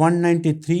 193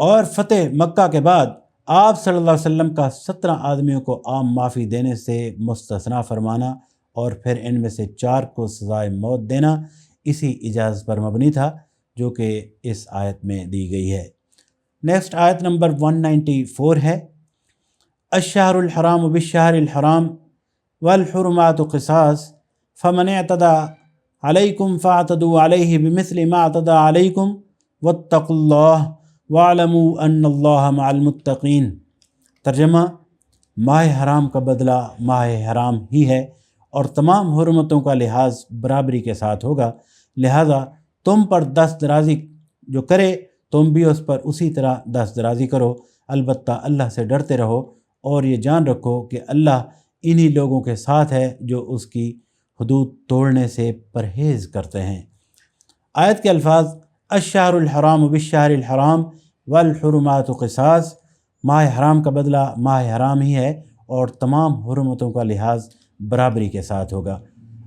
اور فتح مکہ کے بعد آپ صلی اللہ علیہ وسلم کا 17 آدمیوں کو عام معافی دینے سے مستثنا فرمانا اور پھر ان میں سے 4 کو سزائے موت دینا اسی اجازت پر مبنی تھا جو کہ اس آیت میں دی گئی ہے۔ نیکسٹ آیت نمبر 194 ہے، الشہر الحرام بالشہر الحرام والحرمات قصاص فمن اعتدى علیکم فاعتدوا علیہ بمثل ما اعتدى علیکم واتقوا اللہ واعلموا ان اللہ مع المتقین۔ ترجمہ، ماہ حرام کا بدلہ ماہ حرام ہی ہے اور تمام حرمتوں کا لحاظ برابری کے ساتھ ہوگا، لہذا تم پر دست درازی جو کرے تم بھی اس پر اسی طرح دست درازی کرو، البتہ اللہ سے ڈرتے رہو اور یہ جان رکھو کہ اللہ انہی لوگوں کے ساتھ ہے جو اس کی حدود توڑنے سے پرہیز کرتے ہیں۔ آیت کے الفاظ الشہر الحرام بالشہر الحرام والحرمات قصاص، ماہ حرام کا بدلہ ماہ حرام ہی ہے اور تمام حرمتوں کا لحاظ برابری کے ساتھ ہوگا۔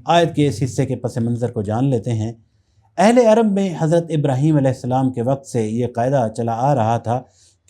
آیت کے اس حصے کے پس منظر کو جان لیتے ہیں۔ اہل عرب میں حضرت ابراہیم علیہ السلام کے وقت سے یہ قاعدہ چلا آ رہا تھا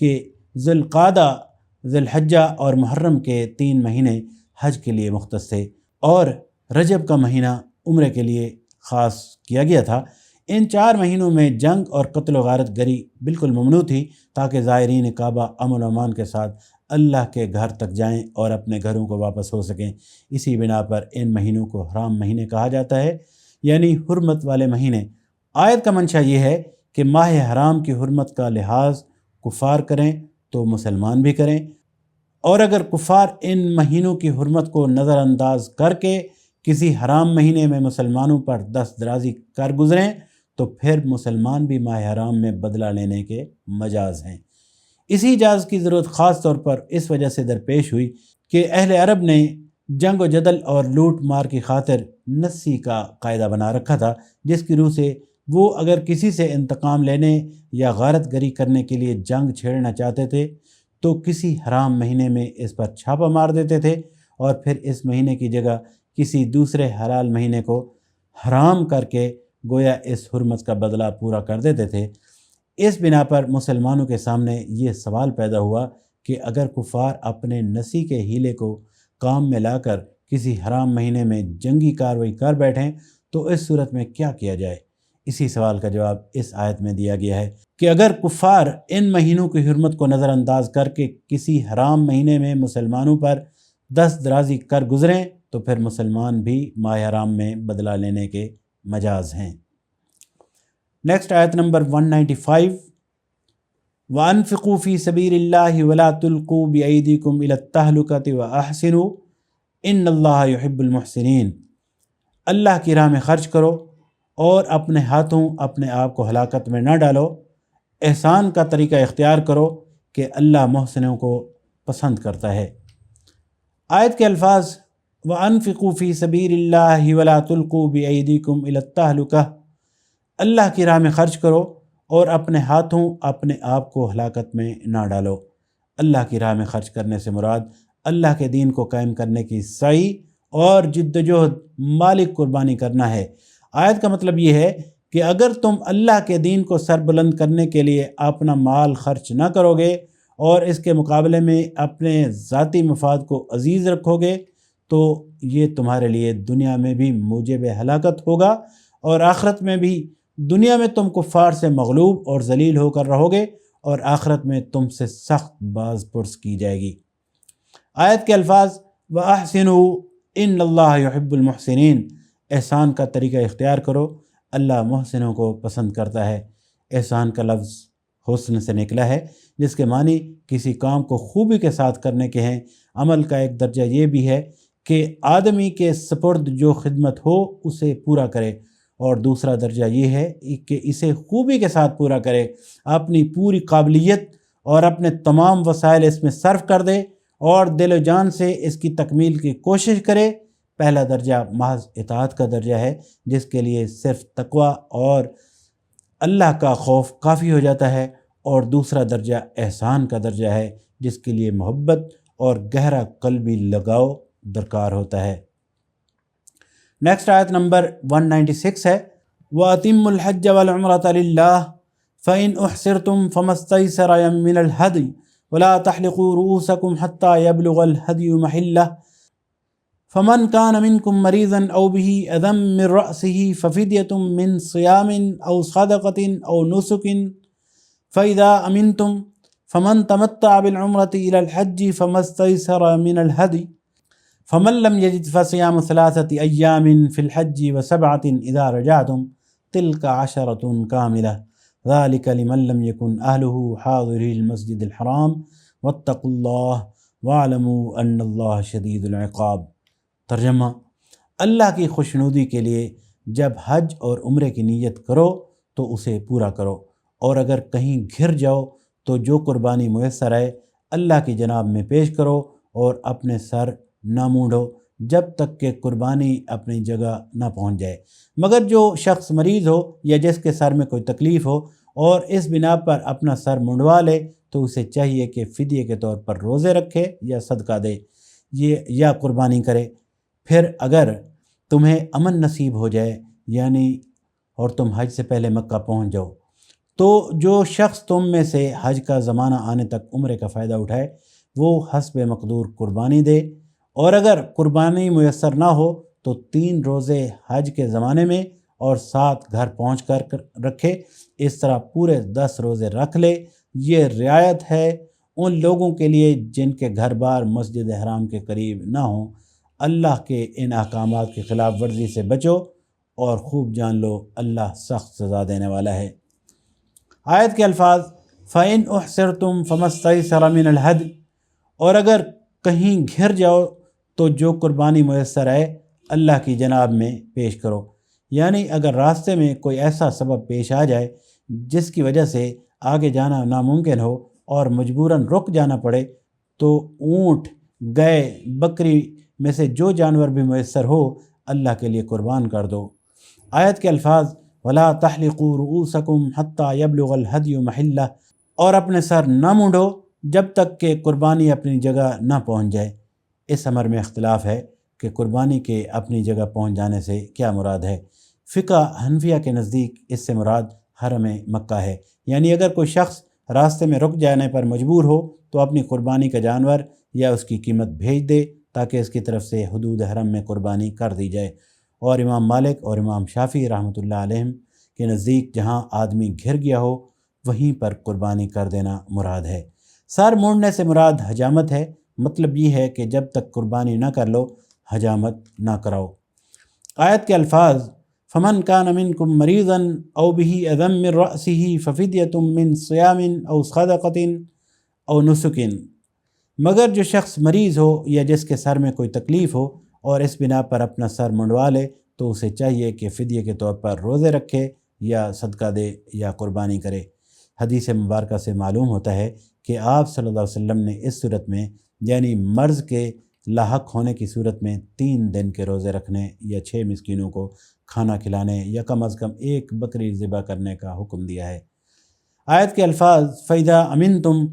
کہ ذی القعدہ، ذی الحجہ اور محرم کے 3 مہینے حج کے لیے مختص تھے اور رجب کا مہینہ عمرے کے لیے خاص کیا گیا تھا۔ ان 4 مہینوں میں جنگ اور قتل و غارت گری بالکل ممنوع تھی تاکہ زائرین کعبہ امن و امان کے ساتھ اللہ کے گھر تک جائیں اور اپنے گھروں کو واپس ہو سکیں۔ اسی بنا پر ان مہینوں کو حرام مہینے کہا جاتا ہے، یعنی حرمت والے مہینے۔ آیت کا منشا یہ ہے کہ ماہ حرام کی حرمت کا لحاظ کفار کریں تو مسلمان بھی کریں، اور اگر کفار ان مہینوں کی حرمت کو نظر انداز کر کے کسی حرام مہینے میں مسلمانوں پر دست درازی کر گزریں تو پھر مسلمان بھی ماہ حرام میں بدلہ لینے کے مجاز ہیں۔ اسی اجازت کی ضرورت خاص طور پر اس وجہ سے درپیش ہوئی کہ اہل عرب نے جنگ و جدل اور لوٹ مار کی خاطر نسی کا قاعدہ بنا رکھا تھا، جس کی روح سے وہ اگر کسی سے انتقام لینے یا غارت گری کرنے کے لیے جنگ چھیڑنا چاہتے تھے تو کسی حرام مہینے میں اس پر چھاپہ مار دیتے تھے اور پھر اس مہینے کی جگہ کسی دوسرے حلال مہینے کو حرام کر کے گویا اس حرمت کا بدلہ پورا کر دیتے تھے۔ اس بنا پر مسلمانوں کے سامنے یہ سوال پیدا ہوا کہ اگر کفار اپنے نسی کے ہیلے کو کام میں لا کر کسی حرام مہینے میں جنگی کارروائی کر بیٹھیں تو اس صورت میں کیا کیا جائے؟ اسی سوال کا جواب اس آیت میں دیا گیا ہے کہ اگر کفار ان مہینوں کی حرمت کو نظر انداز کر کے کسی حرام مہینے میں مسلمانوں پر دست درازی کر گزریں تو پھر مسلمان بھی ماہ حرام میں بدلہ لینے کے مجاز ہیں۔ نیکسٹ آیت نمبر 195، وَأَنفِقُوا فِي سَبِيلِ اللَّهِ وَلَا تُلْقُوا بِأَيْدِيكُمْ إِلَى التَّهْلُكَةِ وَأَحْسِنُوا إِنَّ اللَّهَ يُحِبُّ الْمُحْسِنِينَ۔ اللہ کی راہ میں خرچ کرو اور اپنے ہاتھوں اپنے آپ کو ہلاکت میں نہ ڈالو، احسان کا طریقہ اختیار کرو کہ اللہ محسنوں کو پسند کرتا ہے۔ آیت کے الفاظ وَأَنفِقُوا فِي سَبِيلِ اللَّهِ وَلَا تُلْقُوا بِأَيْدِيكُمْ إِلَى التَّهْلُكَةِ، اللہ کی راہ میں خرچ کرو اور اپنے ہاتھوں اپنے آپ کو ہلاکت میں نہ ڈالو۔ اللہ کی راہ میں خرچ کرنے سے مراد اللہ کے دین کو قائم کرنے کی سعی اور جدوجہد مالک قربانی کرنا ہے۔ آیت کا مطلب یہ ہے کہ اگر تم اللہ کے دین کو سربلند کرنے کے لیے اپنا مال خرچ نہ کرو گے اور اس کے مقابلے میں اپنے ذاتی مفاد کو عزیز رکھو گے تو یہ تمہارے لیے دنیا میں بھی موجب ہلاکت ہوگا اور آخرت میں بھی۔ دنیا میں تم کفار سے مغلوب اور ذلیل ہو کر رہو گے اور آخرت میں تم سے سخت باز پرس کی جائے گی۔ آیت کے الفاظ وَأَحْسِنُوا إِنَّ اللَّهَ يُحِبُّ الْمُحْسِنِينَ، احسان کا طریقہ اختیار کرو، اللہ محسنوں کو پسند کرتا ہے۔ احسان کا لفظ حسن سے نکلا ہے جس کے معنی کسی کام کو خوبی کے ساتھ کرنے کے ہیں۔ عمل کا ایک درجہ یہ بھی ہے کہ آدمی کے سپرد جو خدمت ہو اسے پورا کرے، اور دوسرا درجہ یہ ہے کہ اسے خوبی کے ساتھ پورا کرے، اپنی پوری قابلیت اور اپنے تمام وسائل اس میں صرف کر دے اور دل و جان سے اس کی تکمیل کی کوشش کرے۔ پہلا درجہ محض اطاعت کا درجہ ہے جس کے لیے صرف تقوی اور اللہ کا خوف کافی ہو جاتا ہے، اور دوسرا درجہ احسان کا درجہ ہے جس کے لیے محبت اور گہرا قلبی لگاؤ درکار ہوتا ہے۔ نیکسٹ آیت نمبر 196 ہے، وَأَتِمُّوا الْحَجَّ وَالْعُمْرَةَ لِلَّهِ فإن أحصرتم فما استيسر من الهدي ولا تحلقوا رؤوسكم حتى يبلغ الهدي محله فمن كان منكم مريضا أو به أذى من رأسه ففدية من صيام أو صدقة أو نسك فإذا أمنتم فمن تمتع بالعمرة إلى الحج فما استيسر من الهدي فمن لم يجد فصيام 3 أيام في الحج و7 إذا رجعتم تلك 10 كاملة ذلك لمن لم يكن أهله حاضر المسجد الحرام واتقوا الله واعلموا أن الله شدید العقاب۔ ترجمہ: اللہ کی خوشنودی کے لیے جب حج اور عمرے کی نیت کرو تو اسے پورا کرو، اور اگر کہیں گھر جاؤ تو جو قربانی میسر آئے اللہ کی جناب میں پیش کرو، اور اپنے سر نہ مونڈو جب تک کہ قربانی اپنی جگہ نہ پہنچ جائے، مگر جو شخص مریض ہو یا جس کے سر میں کوئی تکلیف ہو اور اس بنا پر اپنا سر منڈوا لے تو اسے چاہیے کہ فدیے کے طور پر روزے رکھے یا صدقہ دے یا قربانی کرے۔ پھر اگر تمہیں امن نصیب ہو جائے اور تم حج سے پہلے مکہ پہنچ جاؤ تو جو شخص تم میں سے حج کا زمانہ آنے تک عمرے کا فائدہ اٹھائے وہ حسب مقدور قربانی دے، اور اگر قربانی میسر نہ ہو تو 3 روزے حج کے زمانے میں اور 7 گھر پہنچ کر رکھے، اس طرح پورے 10 روزے رکھ لے۔ یہ رعایت ہے ان لوگوں کے لیے جن کے گھر بار مسجد حرام کے قریب نہ ہوں۔ اللہ کے ان احکامات کی خلاف ورزی سے بچو اور خوب جان لو اللہ سخت سزا دینے والا ہے۔ آیت کے الفاظ: فَإِنْ أُحْصِرْتُمْ فَمَا اسْتَيْسَرَ مِنَ الْهَدْيِ، اور اگر کہیں گھر جاؤ تو جو قربانی میسر آئے اللہ کی جناب میں پیش کرو، یعنی اگر راستے میں کوئی ایسا سبب پیش آ جائے جس کی وجہ سے آگے جانا ناممکن ہو اور مجبوراً رک جانا پڑے تو اونٹ، گائے، بکری میں سے جو جانور بھی میسر ہو اللہ کے لیے قربان کر دو۔ آیت کے الفاظ: وَلَا تَحْلِقُوا رُؤُوسَكُمْ حَتَّى يَبْلُغَ الْهَدْيُ مَحِلَّهُ، اور اپنے سر نہ مونڈو جب تک کہ قربانی اپنی جگہ نہ پہنچ جائے۔ اس امر میں اختلاف ہے کہ قربانی کے اپنی جگہ پہنچ جانے سے کیا مراد ہے۔ فقہ حنفیہ کے نزدیک اس سے مراد حرم مکہ ہے، یعنی اگر کوئی شخص راستے میں رک جانے پر مجبور ہو تو اپنی قربانی کا جانور یا اس کی قیمت بھیج دے تاکہ اس کی طرف سے حدود حرم میں قربانی کر دی جائے۔ اور امام مالک اور امام شافعی رحمۃ اللہ علیہم کے نزدیک جہاں آدمی گھر گیا ہو وہیں پر قربانی کر دینا مراد ہے۔ سر موڑنے سے مراد حجامت ہے، مطلب یہ ہے کہ جب تک قربانی نہ کر لو حجامت نہ کراؤ۔ آیت کے الفاظ: فمن كان منكم مريضا او به اذى من رأسه ففدية من صيام او صدقة او نسك، مگر جو شخص مریض ہو یا جس کے سر میں کوئی تکلیف ہو اور اس بنا پر اپنا سر منڈوا لے تو اسے چاہیے کہ فدیے کے طور پر روزے رکھے یا صدقہ دے یا قربانی کرے۔ حدیث مبارکہ سے معلوم ہوتا ہے کہ آپ صلی اللہ علیہ وسلم نے اس صورت میں یعنی مرض کے لاحق ہونے کی صورت میں 3 دن کے روزے رکھنے یا 6 مسکینوں کو کھانا کھلانے یا کم از کم 1 بکری ذبح کرنے کا حکم دیا ہے۔ آیت کے الفاظ: فَإِذَا أَمِنْتُمْ،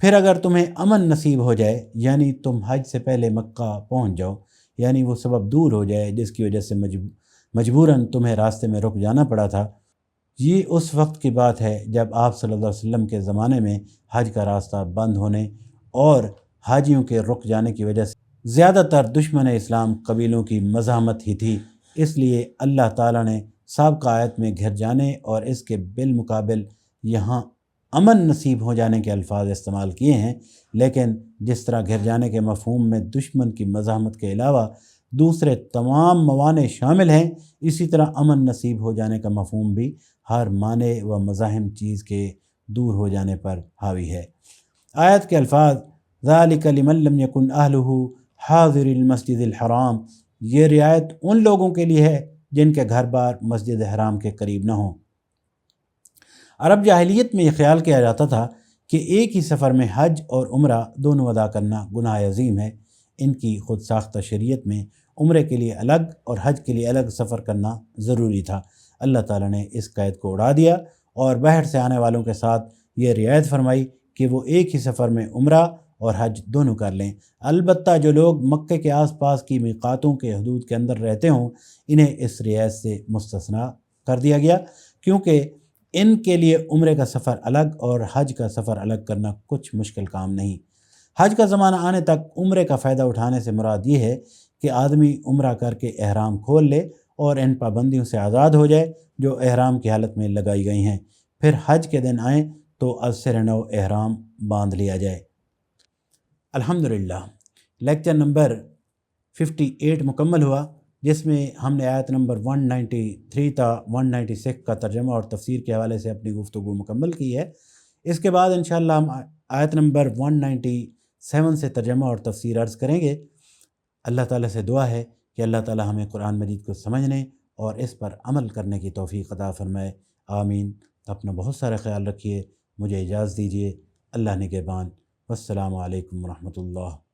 پھر اگر تمہیں امن نصیب ہو جائے، یعنی تم حج سے پہلے مکہ پہنچ جاؤ، یعنی وہ سبب دور ہو جائے جس کی وجہ سے مجبوراً تمہیں راستے میں رک جانا پڑا تھا۔ یہ اس وقت کی بات ہے جب آپ صلی اللہ علیہ وسلم کے زمانے میں حج کا راستہ بند ہونے اور حاجیوں کے رک جانے کی وجہ سے زیادہ تر دشمن اسلام قبیلوں کی مزاحمت ہی تھی، اس لیے اللہ تعالیٰ نے سابقہ آیت میں گھر جانے اور اس کے بالمقابل یہاں امن نصیب ہو جانے کے الفاظ استعمال کیے ہیں، لیکن جس طرح گھر جانے کے مفہوم میں دشمن کی مزاحمت کے علاوہ دوسرے تمام موانع شامل ہیں، اسی طرح امن نصیب ہو جانے کا مفہوم بھی ہر مانع و مزاحم چیز کے دور ہو جانے پر حاوی ہے۔ آیت کے الفاظ: ذَلِكَ لِمَن لَّمْ يَكُنْ أَهْلُهُ حَاضِرِ الْمَسْجِدِ الْحَرَامِ، یہ رعایت ان لوگوں کے لیے ہے جن کے گھر بار مسجد حرام کے قریب نہ ہوں۔ عرب جاہلیت میں یہ خیال کیا جاتا تھا کہ ایک ہی سفر میں حج اور عمرہ دونوں ادا کرنا گناہ عظیم ہے۔ ان کی خود ساختہ شریعت میں عمرے کے لیے الگ اور حج کے لیے الگ سفر کرنا ضروری تھا۔ اللہ تعالیٰ نے اس قید کو اڑا دیا اور باہر سے آنے والوں کے ساتھ یہ رعایت فرمائی کہ وہ ایک ہی سفر میں عمرہ اور حج دونوں کر لیں۔ البتہ جو لوگ مکے کے آس پاس کی میقاتوں کے حدود کے اندر رہتے ہوں انہیں اس رعایت سے مستثنیٰ کر دیا گیا، کیونکہ ان کے لیے عمرے کا سفر الگ اور حج کا سفر الگ کرنا کچھ مشکل کام نہیں۔ حج کا زمانہ آنے تک عمرے کا فائدہ اٹھانے سے مراد یہ ہے کہ آدمی عمرہ کر کے احرام کھول لے اور ان پابندیوں سے آزاد ہو جائے جو احرام کی حالت میں لگائی گئی ہیں، پھر حج کے دن آئیں تو از سر نو احرام باندھ لیا جائے۔ الحمدللہ، لیکچر نمبر 58 مکمل ہوا، جس میں ہم نے آیت نمبر 193 تا 196 کا ترجمہ اور تفسیر کے حوالے سے اپنی گفتگو مکمل کی ہے۔ اس کے بعد انشاءاللہ ہم آیت نمبر 197 سے ترجمہ اور تفسیر عرض کریں گے۔ اللہ تعالیٰ سے دعا ہے کہ اللہ تعالیٰ ہمیں قرآن مجید کو سمجھنے اور اس پر عمل کرنے کی توفیق عطا فرمائے، آمین۔ اپنا بہت سارا خیال رکھیے، مجھے اجازت دیجیے، اللہ نگہبان، والسلام علیکم ورحمۃ اللہ۔